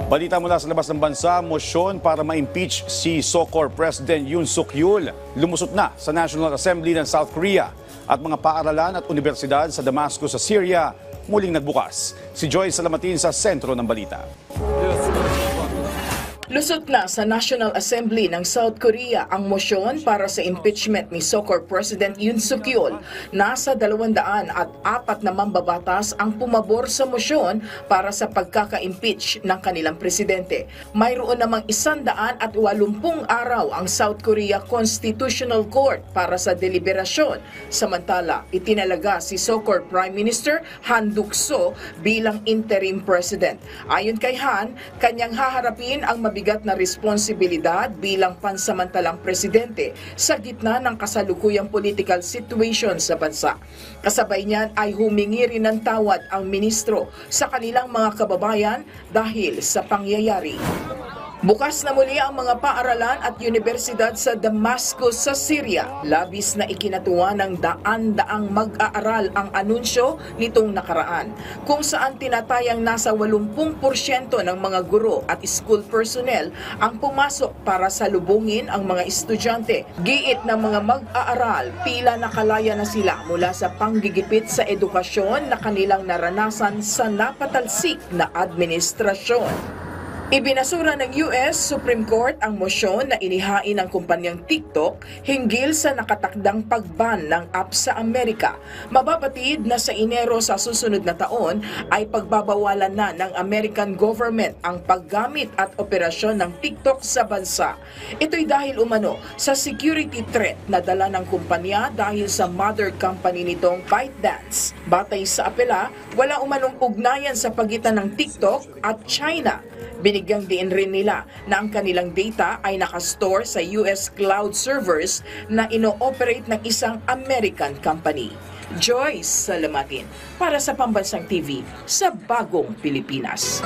Balita mula sa labas ng bansa, mosyon para ma-impeach si SOCOR President Yoon Suk-yeol lumusot na sa National Assembly ng South Korea at mga paaralan at universidad sa Damascus sa Syria muling nagbukas. Si Joyce Salamatin sa sentro ng balita. Lusot na sa National Assembly ng South Korea ang mosyon para sa impeachment ni SOCOR President Yoon Suk-yeol. Nasa 204 na mambabatas ang pumabor sa mosyon para sa pagkaka-impeach ng kanilang presidente. Mayroon namang 180 araw ang South Korea Constitutional Court para sa deliberasyon. Samantala, itinalaga si SOCOR Prime Minister Han Duck-soo bilang interim president. Ayon kay Han, kanyang haharapin ang mabigat na responsibilidad bilang pansamantalang presidente sa gitna ng kasalukuyang political situation sa bansa. Kasabay niyan ay humingi rin ng tawad ang ministro sa kanilang mga kababayan dahil sa pangyayari. Bukas na muli ang mga paaralan at universidad sa Damascus sa Syria. Labis na ikinatuwa ng daan-daang mag-aaral ang anunsyo nitong nakaraan, kung saan tinatayang nasa 80% ng mga guro at school personnel ang pumasok para salubungin ang mga estudyante. Giit ng mga mag-aaral, tila nakalaya na sila mula sa panggigipit sa edukasyon na kanilang naranasan sa napatalsik na administrasyon. Ibinasura ng US Supreme Court ang mosyon na inihain ng kumpanyang TikTok hinggil sa nakatakdang pagban ng app sa Amerika. Mababatid na sa Enero sa susunod na taon ay pagbabawalan na ng American government ang paggamit at operasyon ng TikTok sa bansa. Ito'y dahil umano sa security threat na dala ng kumpanya dahil sa mother company nitong ByteDance. Batay sa apela, wala umanong ugnayan sa pagitan ng TikTok at China. Binigyang diin rin nila na ang kanilang data ay nakastore sa US cloud servers na ino-operate ng isang American company. Joyce Salamatin para sa Pambansang TV sa Bagong Pilipinas.